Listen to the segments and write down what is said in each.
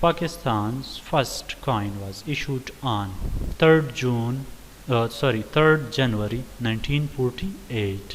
Pakistan's first coin was issued on 3rd January 1948,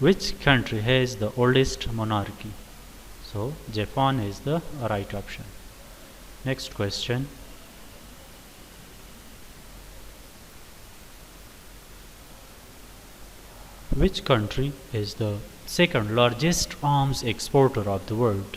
Which country has the oldest monarchy? So Japan is the right option. Next question, which country is the second largest arms exporter of the world?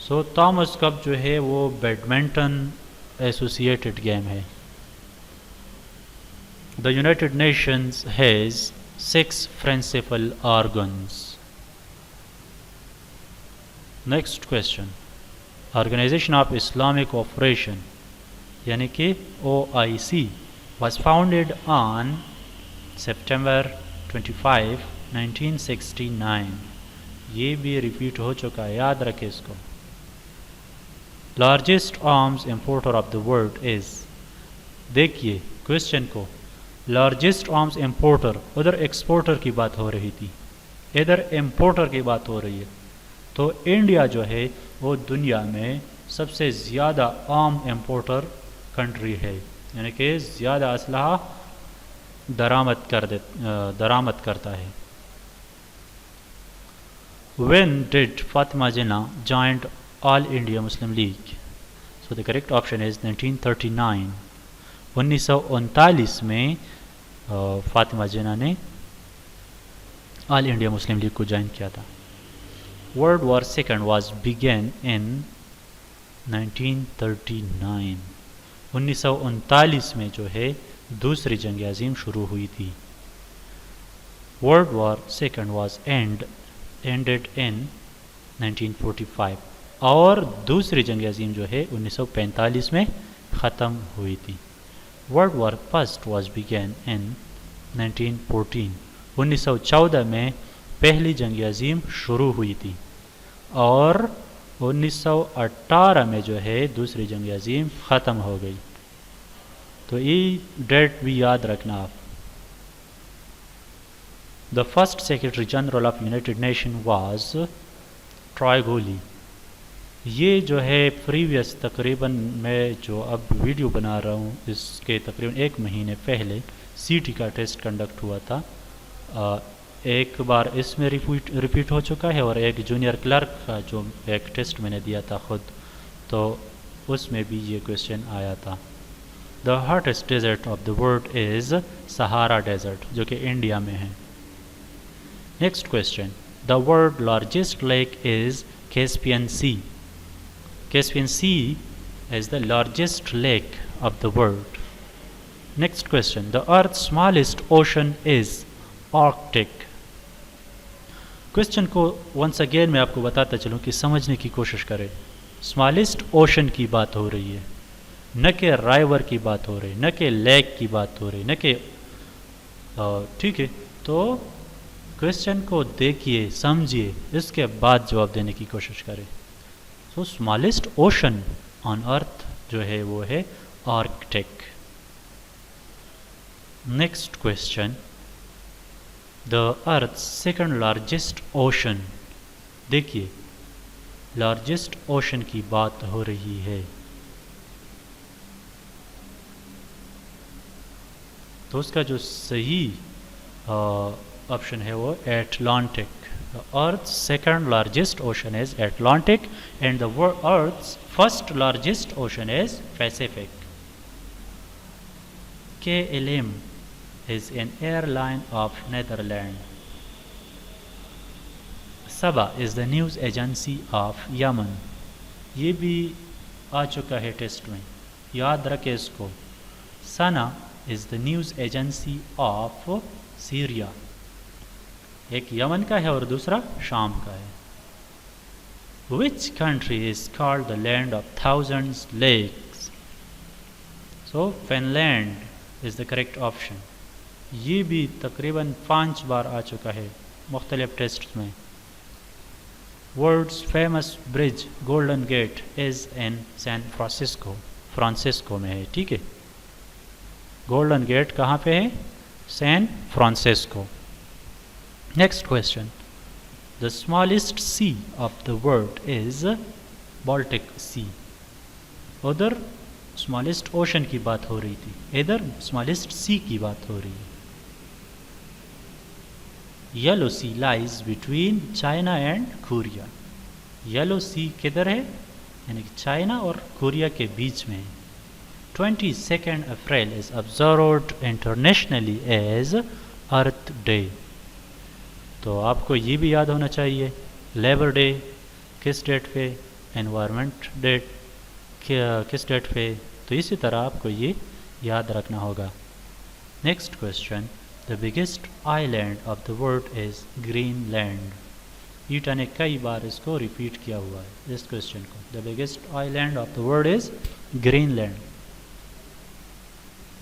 So Thomas cup جو ہے وہ badminton associated game ہے. The United Nations has 6 principal organs. Next question. Organization of Islamic Cooperation یعنی کہ OIC was founded on September 25, 1969. یہ بھی repeat ہو چکا ہے, یاد رکھے اس کو. Largest arms importer of the world is. دیکھیے کوشچن کو, لارجسٹ آرمز امپورٹر, ادھر ایکسپورٹر کی بات ہو رہی تھی, ادھر امپورٹر کی بات ہو رہی ہے. تو انڈیا جو ہے وہ دنیا میں سب سے زیادہ آرم امپورٹر کنٹری ہے, یعنی کہ زیادہ اسلحہ درآمد کرتا ہے. When did Fatima Jinnah joined All India Muslim League? So the correct option is 1939. 1939 میں فاطمہ جناح نے آل انڈیا مسلم لیگ کو جوائن کیا تھا. World war second was begin in 1939. 1939 میں جو ہے دوسری جنگ عظیم شروع ہوئی تھی. World war second was ended in 1945 اور دوسری جنگ عظیم جو ہے 1945 میں ختم ہوئی تھی. World War First was began in 1914. 1914 میں پہلی جنگ عظیم شروع ہوئی تھی اور 1918 میں جو ہے دوسری جنگ عظیم ختم ہو گئی. تو یہ ڈیٹ بھی یاد رکھنا آپ. The first Secretary General of United Nations was Troy Goli. یہ جو ہے پریویس تقریباً میں جو اب ویڈیو بنا رہا ہوں اس کے تقریباً 1 مہینے پہلے CT کا ٹیسٹ کنڈکٹ ہوا تھا. ایک بار اس میں ریپیٹ ہو چکا ہے اور ایک جونیئر کلرک کا جو ایک ٹیسٹ میں نے دیا تھا خود, تو اس میں بھی یہ کویشچن آیا تھا. The hottest desert of the world is Sahara Desert جو کہ انڈیا میں ہے. Next question. The world's largest lake is Caspian Sea. Caspian Sea is the largest lake of the world. Next question. The Earth's smallest ocean is Arctic. Question کو once again میں آپ کو بتاتا چلوں کہ سمجھنے کی کوشش کریں. Smallest ocean کی بات ہو رہی ہے, نہ کہ رائیور کی بات ہو رہی, نہ کہ لیک کی بات ہو رہی, نہ کہ ٹھیک ہے. تو کویشچن کو دیکھیے, سمجھیے, اس کے بعد جواب دینے کی کوشش کریں. So smallest ocean on earth جو ہے وہ ہے Arctic. Next question. The earth's second largest ocean. دیکھیے largest ocean کی بات ہو رہی ہے, تو اس کا جو صحیح آپشن ہے وہ Atlantic. The Earth's second largest ocean is Atlantic and the Earth's first largest ocean is Pacific. KLM is an airline of Netherlands. Sabah is the news agency of Yemen. یہ بھی آ چکا ہے ٹیسٹ میں, یاد رکھے اس کو. Sana is the news agency of Syria. ایک یمن کا ہے اور دوسرا شام کا ہے. Which country is called the land of thousands lakes? So Finland is the correct option. یہ بھی تقریباً 5 بار آ چکا ہے مختلف ٹیسٹ میں. World's famous bridge Golden Gate is in San Francisco. Francisco میں ہے, ٹھیک ہے. گولڈن گیٹ کہاں پہ ہے؟ San Francisco. Next question. The smallest sea of the world is Baltic Sea. ادھر smallest ocean کی بات ہو رہی تھی, ادھر smallest sea کی بات ہو رہی ہے. Yellow Sea lies between China and Korea. Yellow Sea کدھر ہے؟ یعنی کہ چائنا اور کوریا کے بیچ میں. 22 April is observed internationally as Earth Day. تو آپ کو یہ بھی یاد ہونا چاہیے لیبر ڈے کس ڈیٹ پہ انوائرمنٹ ڈیٹ کس ڈیٹ پہ، تو اسی طرح آپ کو یہ یاد رکھنا ہوگا. Next question, the biggest island of the world is Greenland. ایٹا نے کئی بار اس کو ریپیٹ کیا ہوا ہے اس کوشچن کو. The biggest island of the world is Greenland.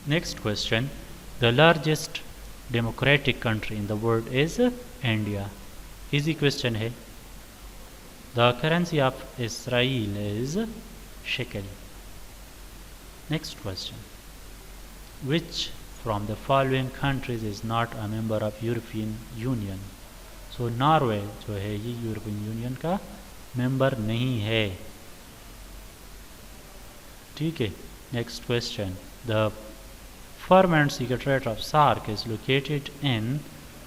Next question, the largest democratic country in the world is India. Easy question ہے. The currency of Israel is shekel. Next question, which from the following countries is not a member of European Union. So Norway جو ہے یہ European union کا ممبر نہیں ہے. ٹھیک ہے. Next question, the permanent secretariat of SAARC is located in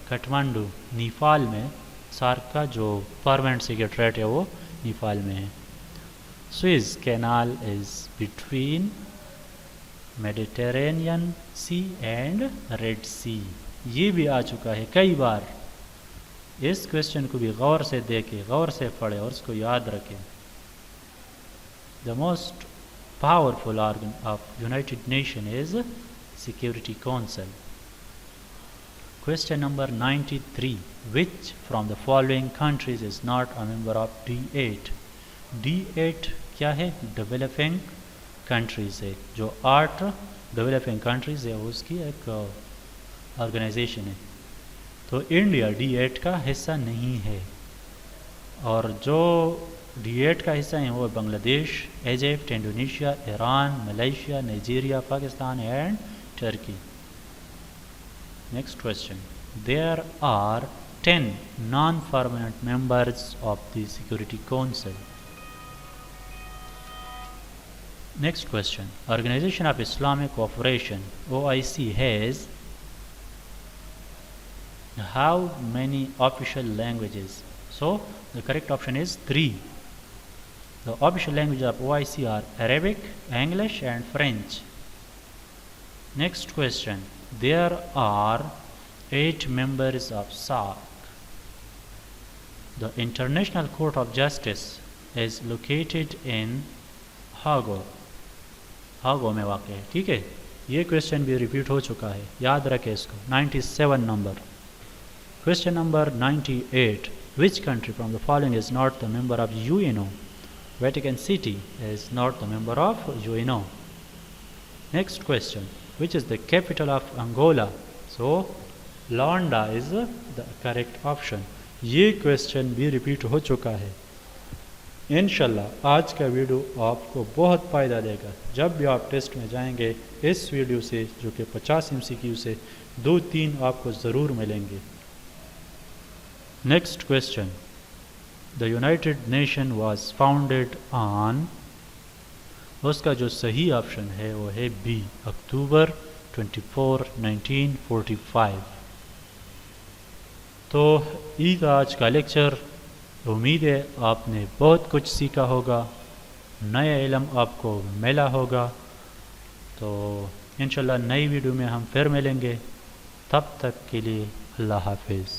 Kathmandu. Nepal میں SAARC کا جو پرماننٹ سیکریٹریٹ ہے وہ نیپال میں ہے. Suez canal is between Mediterranean sea and red sea. یہ بھی آ چکا ہے کئی بار. اس کوشچن کو بھی غور سے دیکھیں، غور سے پڑھیں اور اس کو یاد رکھیں. The most powerful organ of United nation is security council. Question number 93. Which from the following countries is not a member of D8? D8 کیا ہے؟ ڈیولپنگ کنٹریز ہے. جو 8 ڈیولپنگ کنٹریز ہے اس کی ایک آرگنائزیشن ہے. تو انڈیا D8 کا حصہ نہیں ہے. اور جو D8 کا حصہ ہیں وہ Bangladesh, Egypt, Indonesia, Iran, Malaysia, Nigeria, Pakistan and Turkey. Next question. There are 10 non-permanent members of the Security Council. Next question. Organization of Islamic Cooperation (OIC) has how many official languages? So the correct option is 3. The official languages of OIC are Arabic, English and French. Next question. There are 8 members of SAARC. The International Court of Justice is located in Hague. ہاگو میں واقع ہے. ٹھیک ہے. یہ question بھی repeat ہو چکا ہے، یاد رکھیں اس کو. 97 number. Question number 98. Which country from the following is not the member of UNO? Vatican City is not the member of UNO. Next question. Which is the capital of Angola? So Luanda is the correct option. یہ question بھی repeat ہو چکا ہے. انشاءاللہ آج کا video آپ کو بہت فائدہ دے گا. جب بھی آپ ٹیسٹ میں جائیں گے اس ویڈیو سے جو کہ 50 MCQ سے 2-3 آپ کو ضرور ملیں گے. Next question. The United Nation was founded on, اس کا جو صحیح آپشن ہے وہ ہے بی، اکتوبر 24 1945. تو یہ آج کا لیکچر. امید ہے آپ نے بہت کچھ سیکھا ہوگا، نیا علم آپ کو ملا ہوگا. تو انشاءاللہ نئی ویڈیو میں ہم پھر ملیں گے. تب تک کے لیے اللہ حافظ.